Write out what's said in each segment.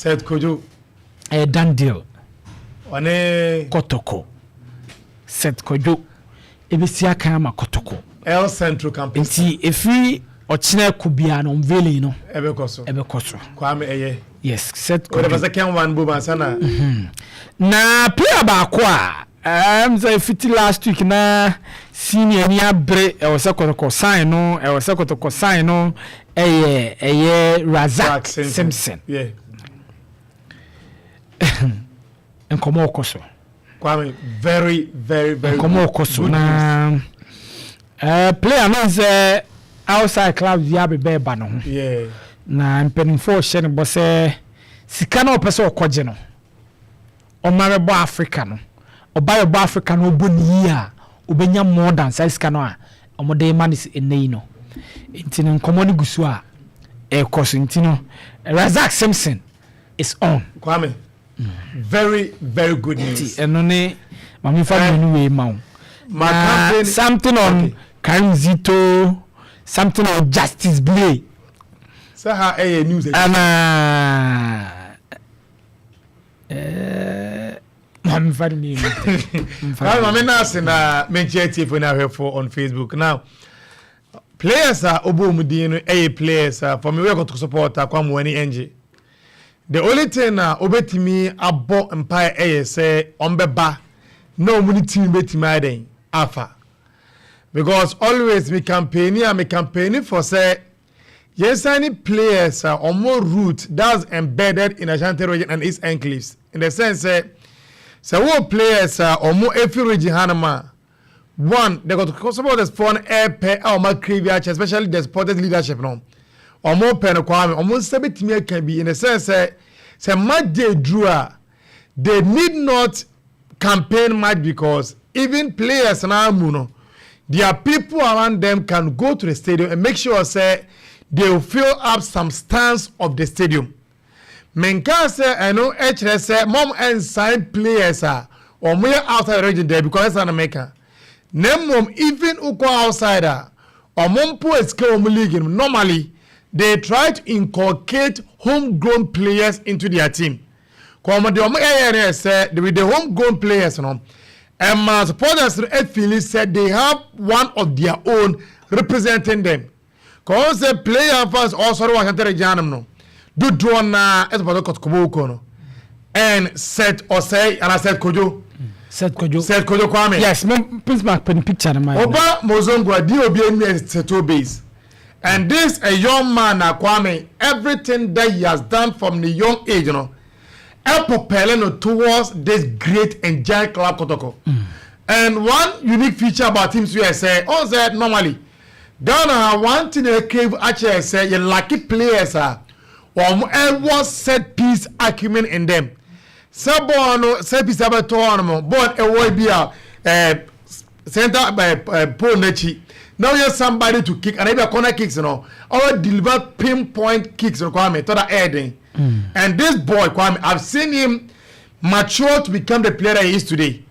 Said Kojo. Done deal. One Kotoko. Said Kojo. Ebisia kama Kotoko. El Central Campus. Nti efi ochine kubia no mveli no. Ebekoso. Kwame eye. Yes, said Kojo. Whatever second one buba sana. Na player ba kwa. Say fiti last week na senior ni abre e wose Kotoko sign no, e wose Kotoko sign no. Razak Simpson. Yeah. Nkomo okoso. Kwame, very nkomo okoso na player no say outside clubs ya be ba no. Yeah. Na mpenimfo hye ne bo say sika na opese okoje no. O mare bo Africa no. O ba bo Africa no oboni a obenya more than sika no a omode manis enei no. Intino nkomo ni gusu a koso intino Razak Simpson is on. Kwame. Very good news. Eno ne mami fa me we ma. Something on Karim Zito, something on Justice Blay. So how news ana mami fa me. Mami na se na mencheti for na for on Facebook now. Players are obomudi no players for me we got to support Kwame Wani NG. The only thing obetimi abo empire say ombeba no muni team betimi aden afa. Because always me campaigning for say yes any players are more root that's embedded in Ashanti region and East Enclaves. In the sense say what players are more every region hanama. One, they got to support the foreign air pay or my creviage, especially the supported leadership no. Or more pen requirement, almost 70 can be in a sense say much they drew they need not campaign much because even players now muno their people around them can go to the stadium and make sure say they will fill up some stands of the stadium. Menka say I know HRS say mom and sign players or more outside the region there because it's an American. Nemom even uko outsider or mompo escape league normally they try to inculcate homegrown players into their team. Come the say with the homegrown players no and my supporters feel said they have one of their own representing them. Cause the player first also was janam no do drona no and said or say and I said Kojo. Said Kojo Kwame. Yes, please mark pen picture in my. Oba Mozongwa di obi enu seto base. And this a young man Kwame, everything that he has done from the young age, propelling towards this great and giant club Kotoko. And one unique feature about him say, that normally Ghana one thing they crave actually say you lucky players or was set piece acumen in them. Sabono sepi sabato but a way be a center by Paul Nechi. Now you have somebody to kick and maybe corner kicks or deliver pinpoint kicks on Kwame to the heading. And this boy Kwame, I've seen him mature to become the player he is today.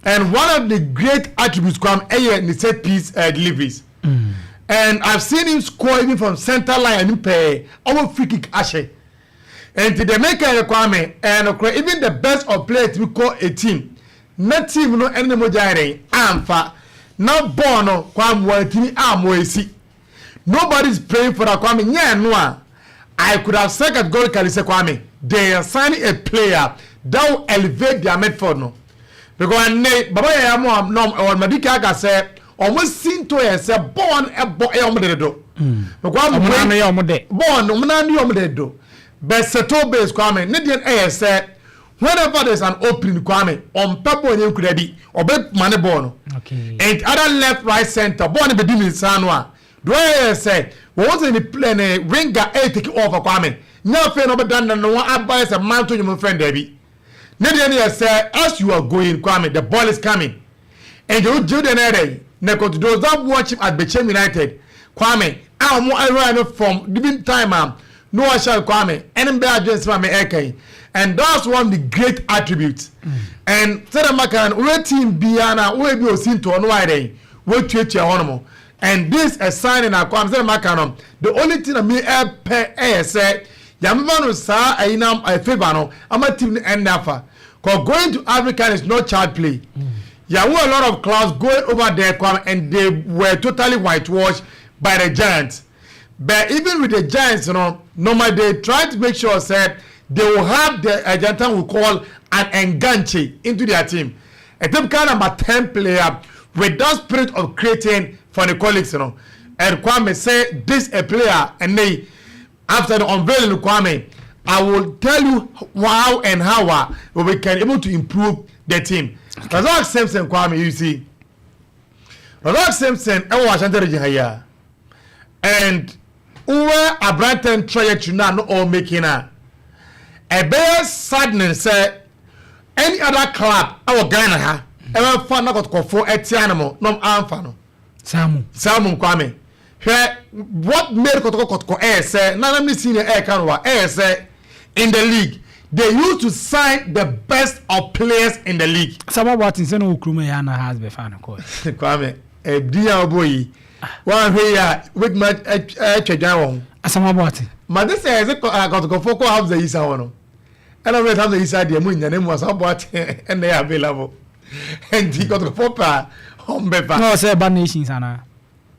And one of the great attributes Kwame in the set piece deliveries. And I've seen him score even from center line and pay our free kick ashe. And to the make a requirement and even the best of players we call a team. Not team no any more amfa. Now bono Kwame Wantini amwesi. Nobody's praying for that Kwame. Yeah, no. I could have said at goal Kalise Kwame. They are signing a player that will elevate their midfield no. Because Baba Yamo no or Madika Aga said almost seen to say born a boy omodedo. Because born omodedo. But Seto base Kwame, Nidian said, whenever there's an opening Kwame, on Papa and Kredi, or Bet Manebono, and other left, right, center, born in the Dini Sanwa. Do I say, was in the plane a ringer a take over Kwame? Nothing over done than no one advice a man to your friend Debbie. Nidian said, as you are going, Kwame, the ball is coming. And you do the netting, Neko to those that watch him at Bechem United, Kwame, I'm more around from giving time. No one shall Kwame, and just from and that's one of the great attributes. And Sedamakan, we team Biana, we be seen to on wide, we treat your animal. And this a sign in our Kwame Sedamakan. The only thing that me say, Yamma no sa ayina favor no ama team end afa. Cause going to Africa is not child play. Yeah, a lot of clubs going over there and they were totally whitewashed by the Giants. But even with the Giants, normally they try to make sure that they will have the Argentine we call an enganche into their team. A typical number 10 player with that spirit of creating for the colleagues, And Kwame say this a player, and they after the unveiling Kwame, I will tell you how and how we can able to improve the team. Razak Simpson Kwame, you see. Razak Simpson, I was under the and where a Brighton try to not all making a bare sadness say any other club our Ghana ever found not got for Etianamo, no Amfano. Samu Kwame. What made Kotoko air say, none of senior air canwa air say in the league. They used to sign the best of players in the league. Some about in Seno Krumeyana has been fan of course. Kwame, a dear boy. One here, with my Chajawon. Some about it. But this says I got to go for half the Isa one. And I read how the Isa the moon, the name was about and they are available. And he got to go for home befa. No, say bad nations, Anna.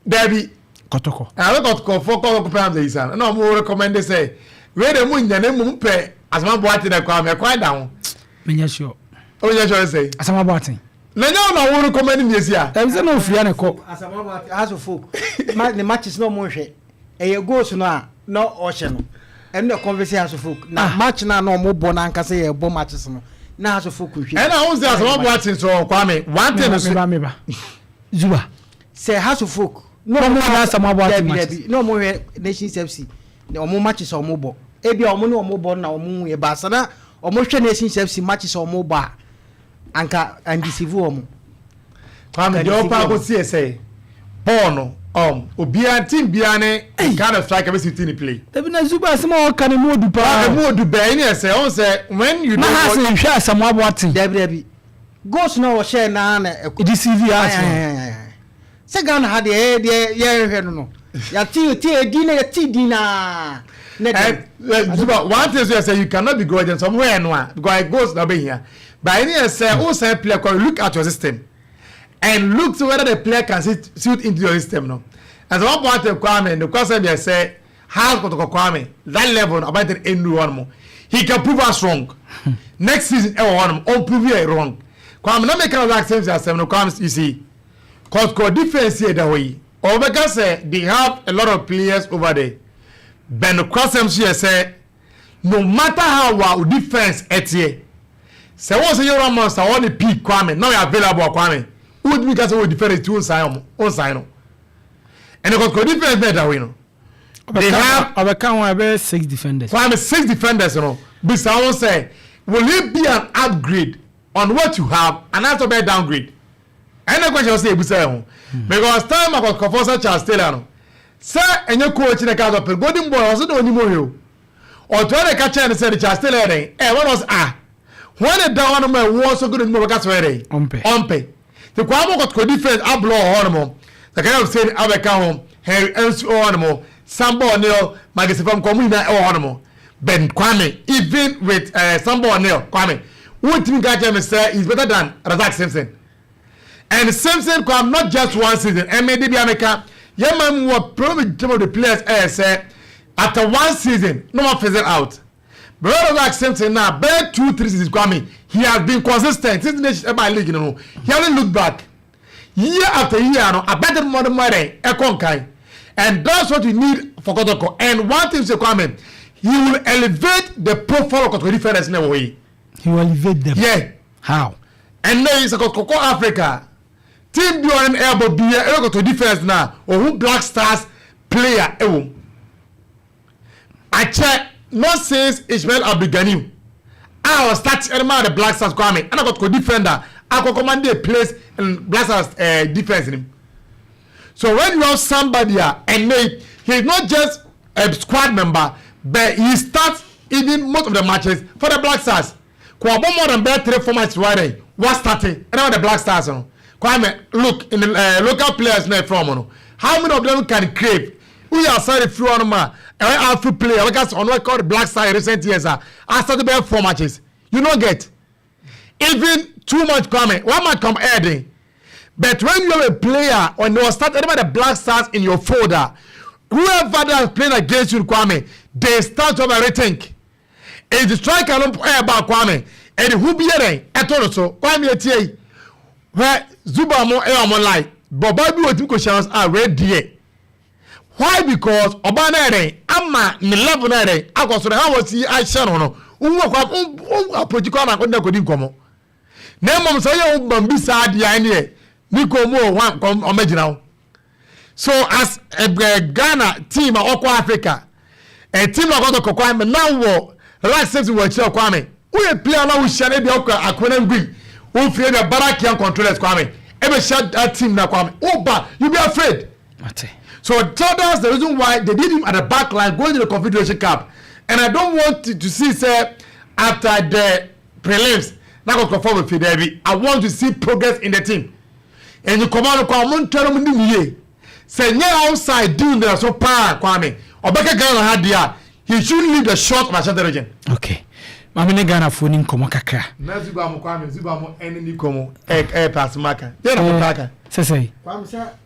Debbie Kotoko. I got to go for the Isa. No more recommend they say. Where the moon, the name pay. As my boy did I quite down. Me sure. Oh, yes, I say. As I'm about it. No, I won't recommend this year. There is no free and co. As I'm about as a folk. The match is no more shit. And you go to now, no ocean. And no conversation as a folk. Now, match now, no more bonanka say a bomb matches. Now, as a folk. And I was there as one watching so Kwame. One thing is Zuba. Say, house of folk. No more than some about it. No more nations FC. No more matches or mobile. Ebi omo no omo bon na omo ye ba sana omo hwe nation FC matches omo ba anka andisivu omo Kwame the opa go see say Paul obia team bia ne kind of striker we sit in play Ebi na Zuba sama kan mo du pa mo du ba ni say on say when you na ha say hwe asamo aboatin debi goals no wo share na na DCV aso se Ghana ha de ye hwe no ya ti di na ya ti di na Zuba, one thing you say you cannot be going somewhere no because it goes now be here. But any say who say player can look at your system and look to whether the player can suit into your system no. As one point of Kwame, the question they say how to Kwame that level about the end one more. He can prove us wrong. Next season one on prove you wrong. Kwame no make like same as no Kwame you see. Cause difference here that way. Or because they have a lot of players over there. Ben Opemsuo say no matter how our defense etie say once you run monster on the peak Kwame now you available Kwame would because we defend two sign on sign and the defense better we know they have our count have 6 defenders Kwame 6 defenders but someone say will it be an upgrade on what you have and not a bad downgrade and the question say because time I got confess Charles Taylor Sir, and your coach in the case of Golden Boy was no anymore. Or to the catcher and said, "Just still ready." What was when the down on my was so good in Mogas ready. Umpe. The Quamo got different ablo hormone. The kind of saying Abacahom, Harry Ernst Ornamo, Sambo Neil, Magasifam Comuna Ornamo. Ben Kwame, even with Sambo Neil, Kwame, what you got him say is better than Razak Simpson. And Simpson come not just one season, and maybe America. Yeah, man, what probably some of the players say after one season, no one fizzle out. Brother like Simpson now, bare 2-3 seasons coming. He has been consistent since the league, you know. He hasn't looked back. Year after year, a better more money, a conkai. And that's what we need for Kotoko. And one thing to come, he will elevate the profile of Kotoko difference in a way. He will elevate them. Yeah. How? And then it's a Kotoko Africa. Team Bjorn Elbow be a to defense now, or who Black Stars player. I check not since Ishmael Abdulganim. I was starting the Black Stars coming, and I got to defender. I got command a place in Black Stars defense in him. So when you have somebody and he's not just a squad member, but he starts even most of the matches for the Black Stars. Kwa more than better 3-4 matches right was starting, and now the Black Stars. Kwame, look in the local players now from how many of them can crave? We are sorry through on Alpha player because on what called Black Star recent years I started by 4 matches. You don't get even 2 months coming, 1 month come adding. But when you have a player when you start by the Black Stars in your folder, whoever that is playing against you, Kwame, they start to rethink. And the striker don't play about Kwame. And who be there? I told you so. Kwame Etiye, where Zubamo Eamolai, but Bobby Otimko are ready. Why? Because Obanere, Amma, Nilabunere, I was how was he? I shall know. Approaching a good income. Name say Bambisa Diane, Nico Mo one come original. So as a Ghana team of Oko Africa, a team of other Kwame now right since we were Kwame. We play now with Shane Bioka, Aquanem Green, who fear the Barakian controllers Kwame. Ever shut that team now Kwame. Oh, but you be afraid. So that's the reason why they did him at the back line going to the Confederation Cup. And I don't want to see say after the prelims now go conform with Fidevi. I want to see progress in the team. And you come on tell me say yeah outside doing the so power Kwame. Obeka Ghana had there. He should leave the short of the region. Okay. Mami Ghana phone komo kakra. Na Zubamo Kwame Zubamo eni komo pass marker. Then I say Kwame